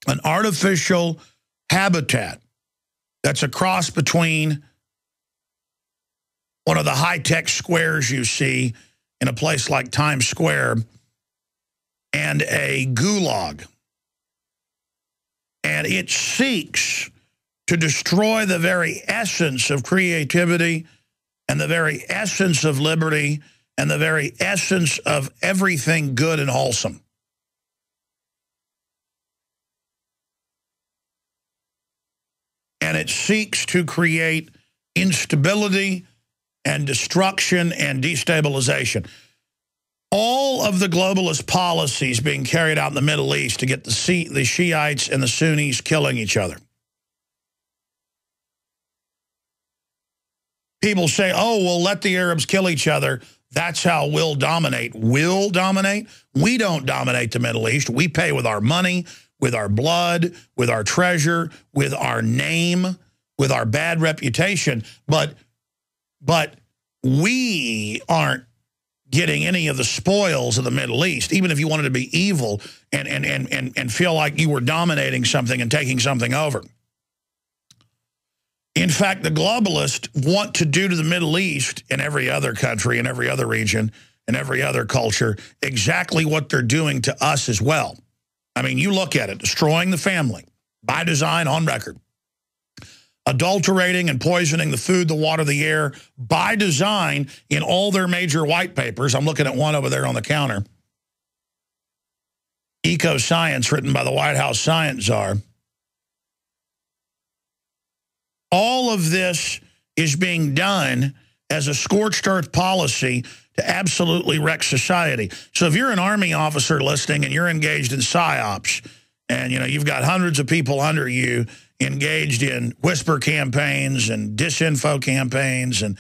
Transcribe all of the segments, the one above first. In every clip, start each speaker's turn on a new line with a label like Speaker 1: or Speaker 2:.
Speaker 1: an artificial habitat that's a cross between one of the high-tech squares you see in a place like Times Square and a gulag. And it seeks to destroy the very essence of creativity and the very essence of liberty and the very essence of everything good and wholesome. And it seeks to create instability and destruction and destabilization. All of the globalist policies being carried out in the Middle East to get the Shiites and the Sunnis killing each other. People say, oh, well, let the Arabs kill each other. That's how we'll dominate. We'll dominate? We don't dominate the Middle East. We pay with our money, with our blood, with our treasure, with our name, with our bad reputation. But we aren't getting any of the spoils of the Middle East, even if you wanted to be evil and feel like you were dominating something and taking something over. In fact, the globalists want to do to the Middle East and every other country and every other region and every other culture exactly what they're doing to us as well. I mean, you look at it, destroying the family by design on record. Adulterating and poisoning the food, the water, the air by design in all their major white papers. I'm looking at one over there on the counter. Eco-Science, written by the White House science czar. All of this is being done as a scorched earth policy to absolutely wreck society. So if you're an Army officer listening and you're engaged in PSYOPs, and you've got hundreds of people under you engaged in whisper campaigns and disinfo campaigns and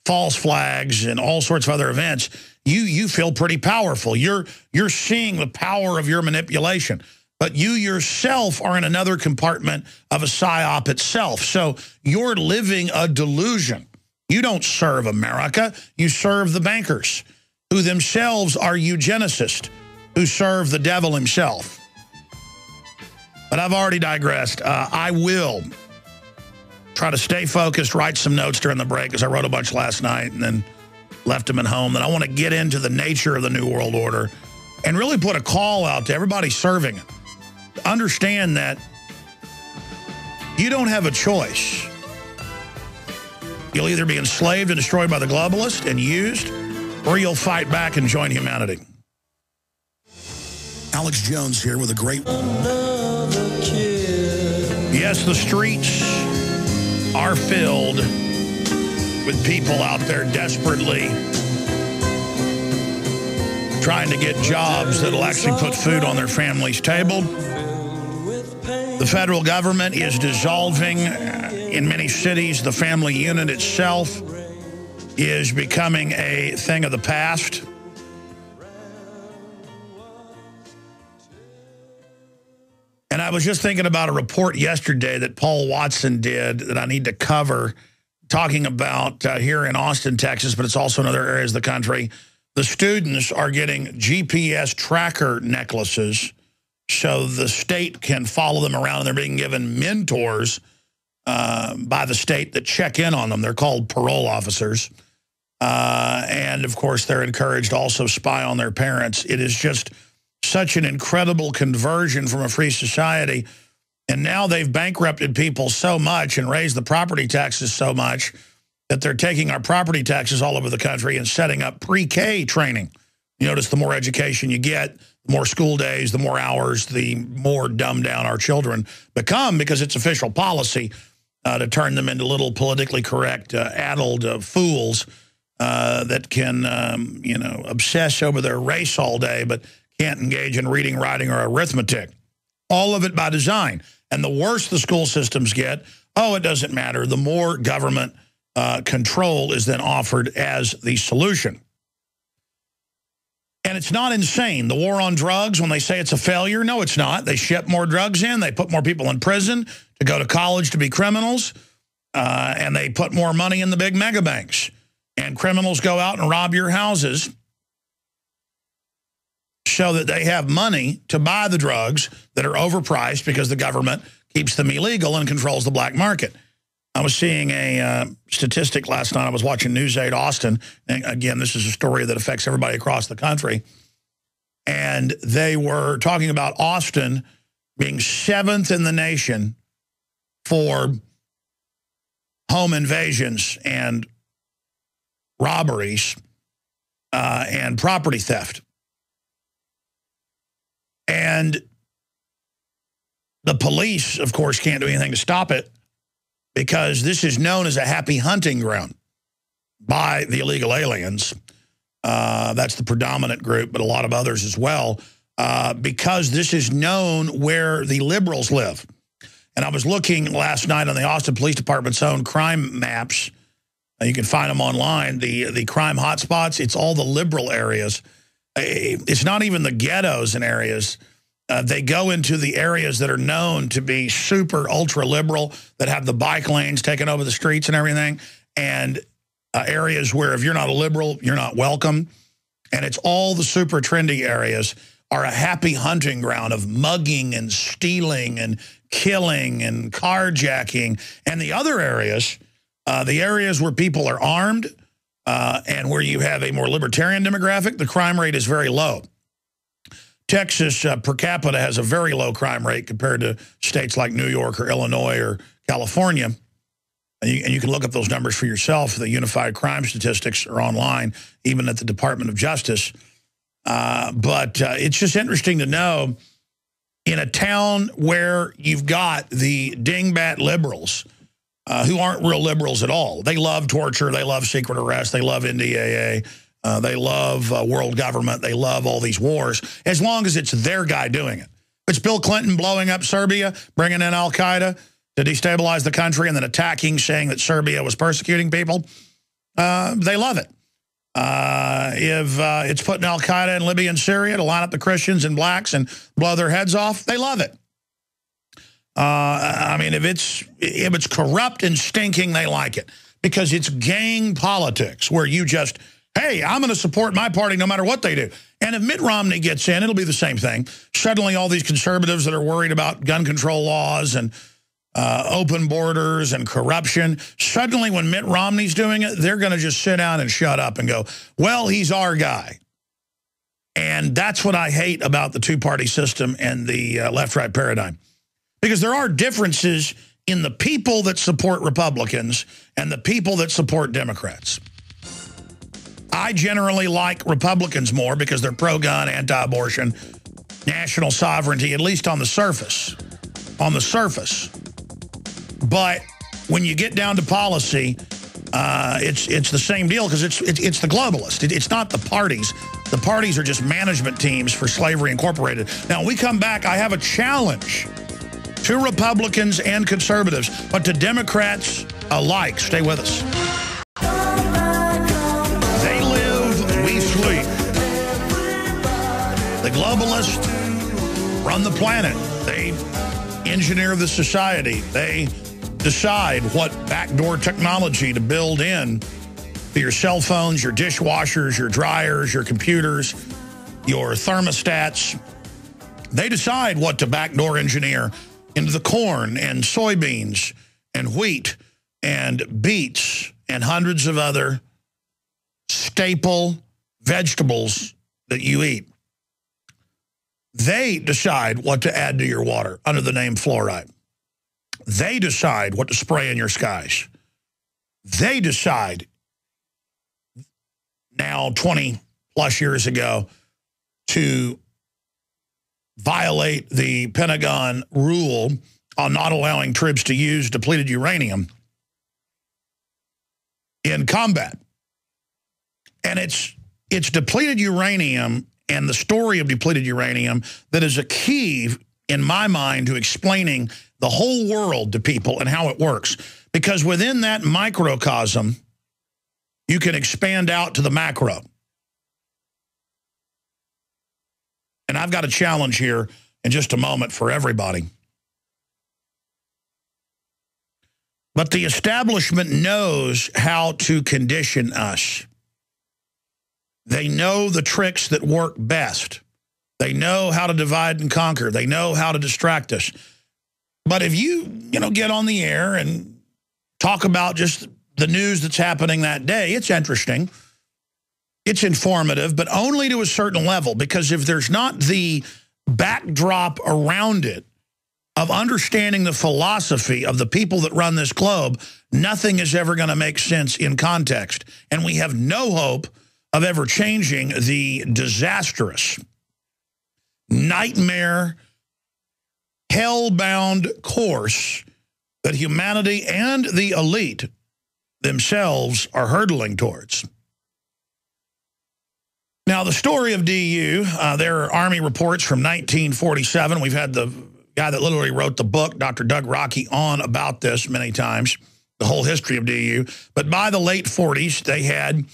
Speaker 1: false flags and all sorts of other events, you feel pretty powerful. You're seeing the power of your manipulation. But you yourself are in another compartment of a PSYOP itself. So you're living a delusion. You don't serve America. You serve the bankers, who themselves are eugenicists, who serve the devil himself. But I've already digressed. I will try to stay focused, write some notes during the break, because I wrote a bunch last night and then left them at home. Then I want to get into the nature of the New World Order and really put a call out to everybody serving it. Understand that you don't have a choice. You'll either be enslaved and destroyed by the globalists and used, or you'll fight back and join humanity. Alex Jones here with a great one. Yes, the streets are filled with people out there desperately trying to get jobs that'll actually put food on their family's table. The federal government is dissolving in many cities. The family unit itself is becoming a thing of the past. And I was just thinking about a report yesterday that Paul Watson did that I need to cover, talking about here in Austin, Texas, but it's also in other areas of the country. The students are getting GPS tracker necklaces so the state can follow them around, and they're being given mentors by the state that check in on them. They're called parole officers. And, of course, they're encouraged to also spy on their parents. It is just such an incredible conversion from a free society. And now they've bankrupted people so much and raised the property taxes so much that they're taking our property taxes all over the country and setting up pre-K training. You notice the more education you get, the more school days, the more hours, the more dumbed down our children become, because it's official policy to turn them into little politically correct, addled fools that can, obsess over their race all day but can't engage in reading, writing, or arithmetic. All of it by design. And the worse the school systems get, it doesn't matter. The more government control is then offered as the solution. And it's not insane. The war on drugs, when they say it's a failure, no, it's not. They ship more drugs in. They put more people in prison to go to college to be criminals. And they put more money in the big mega banks. And criminals go out and rob your houses. so that they have money to buy the drugs that are overpriced because the government keeps them illegal and controls the black market. I was seeing a statistic last night. I was watching News 8 Austin. And again, this is a story that affects everybody across the country. And they were talking about Austin being 7th in the nation for home invasions and robberies and property theft. And the police, of course, can't do anything to stop it because this is known as a happy hunting ground by the illegal aliens. That's the predominant group, but a lot of others as well, because this is known where the liberals live. And I was looking last night on the Austin Police Department's own crime maps. You can find them online, the crime hotspots. It's all the liberal areas. It's not even the ghettos and areas. They go into the areas that are known to be super ultra-liberal, that have the bike lanes taking over the streets and everything, and areas where if you're not a liberal, you're not welcome. And it's all the super trendy areas are a happy hunting ground of mugging and stealing and killing and carjacking. And the other areas, the areas where people are armed and where you have a more libertarian demographic, the crime rate is very low. Texas per capita has a very low crime rate compared to states like New York or Illinois or California. And you can look up those numbers for yourself. The unified crime statistics are online, even at the Department of Justice. But it's just interesting to know in a town where you've got the dingbat liberals who aren't real liberals at all. They love torture. They love secret arrest. They love NDAA. They love world government. They love all these wars, as long as it's their guy doing it. It's Bill Clinton blowing up Serbia, bringing in al-Qaeda to destabilize the country, and then attacking, saying that Serbia was persecuting people. They love it. If it's putting al-Qaeda in Libya and Syria to line up the Christians and blacks and blow their heads off, they love it. I mean, if it's corrupt and stinking, they like it, because it's gang politics where you just, hey, I'm going to support my party no matter what they do. And if Mitt Romney gets in, it'll be the same thing. Suddenly all these conservatives that are worried about gun control laws and open borders and corruption, suddenly when Mitt Romney's doing it, they're going to just sit down and shut up and go, well, he's our guy. And that's what I hate about the two-party system and the left-right paradigm. Because there are differences in the people that support Republicans and the people that support Democrats. I generally like Republicans more because they're pro-gun, anti-abortion, national sovereignty, at least on the surface. On the surface. But when you get down to policy, it's the same deal, because it's the globalist. It's not the parties. The parties are just management teams for Slavery Incorporated. Now, when we come back, I have a challenge to Republicans and conservatives, but to Democrats alike. Stay with us. They live, we sleep. The globalists run the planet. They engineer the society. They decide what backdoor technology to build in to your cell phones, your dishwashers, your dryers, your computers, your thermostats. They decide what to backdoor engineer into the corn and soybeans and wheat and beets and hundreds of other staple vegetables that you eat. They decide what to add to your water under the name fluoride. They decide what to spray in your skies. They decide now 20 plus years ago to violate the Pentagon rule on not allowing troops to use depleted uranium in combat. And it's depleted uranium and the story of depleted uranium that is a key, in my mind, to explaining the whole world to people and how it works. Because within that microcosm, you can expand out to the macro. And I've got a challenge here in just a moment for everybody. But the establishment knows how to condition us. They know the tricks that work best. They know how to divide and conquer. They know how to distract us. But if you get on the air and talk about just the news that's happening that day, it's interesting. It's informative, but only to a certain level, because if there's not the backdrop around it of understanding the philosophy of the people that run this globe, nothing is ever going to make sense in context. And we have no hope of ever changing the disastrous, nightmare, hell-bound course that humanity and the elite themselves are hurtling towards. Now, the story of DU, there are Army reports from 1947. We've had the guy that literally wrote the book, Dr. Doug Rockey, on about this many times, the whole history of DU. But by the late 40s, they had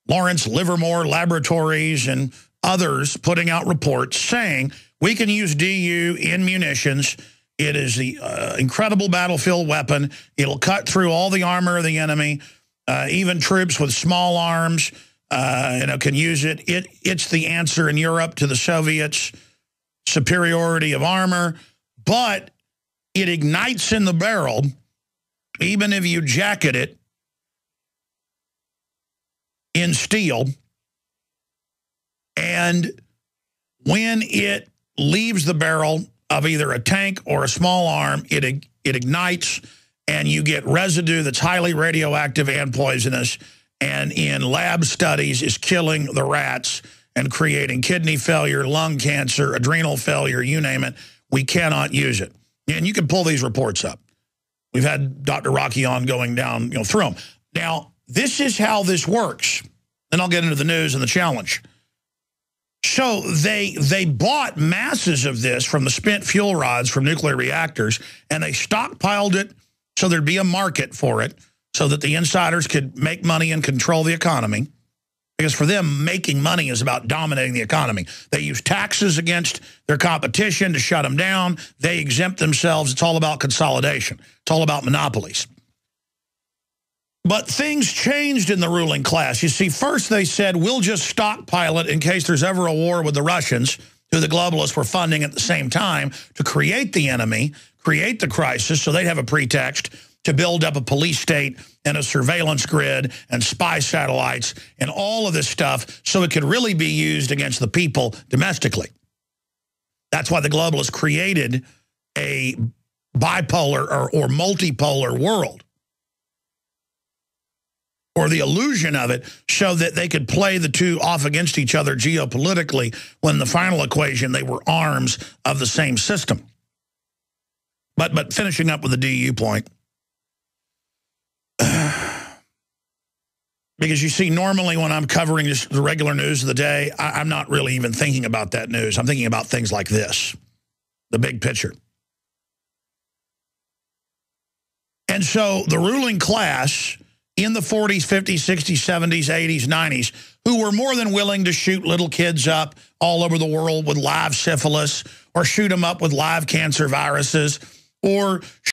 Speaker 1: Lawrence Livermore Laboratories and others putting out reports saying we can use DU in munitions. It is the incredible battlefield weapon. It'll cut through all the armor of the enemy. Even troops with small arms can use it. It's the answer in Europe to the Soviets' superiority of armor, but it ignites in the barrel even if you jacket it in steel. And when it leaves the barrel of either a tank or a small arm, it ignites, and you get residue that's highly radioactive and poisonous, and in lab studies is killing the rats and creating kidney failure, lung cancer, adrenal failure, you name it. We cannot use it. And you can pull these reports up. We've had Dr. Rockey on going down through them. Now, this is how this works. Then I'll get into the news and the challenge. So they bought masses of this from the spent fuel rods from nuclear reactors, and they stockpiled it so there'd be a market for it so that the insiders could make money and control the economy. Because for them, making money is about dominating the economy. They use taxes against their competition to shut them down. They exempt themselves. It's all about consolidation. It's all about monopolies. But things changed in the ruling class. You see, first they said, we'll just stockpile it in case there's ever a war with the Russians, who the globalists were funding at the same time to create the enemy, create the crisis, so they'd have a pretext to build up a police state and a surveillance grid and spy satellites and all of this stuff so it could really be used against the people domestically. That's why the globalists created a bipolar or multipolar world, or the illusion of it, so that they could play the two off against each other geopolitically, when in the final equation they were arms of the same system. But finishing up with the DU point, because you see, normally when I'm covering just the regular news of the day, I'm not really even thinking about that news. I'm thinking about things like this, the big picture. And so the ruling class in the 40s, 50s, 60s, 70s, 80s, 90s, who were more than willing to shoot little kids up all over the world with live syphilis, or shoot them up with live cancer viruses, or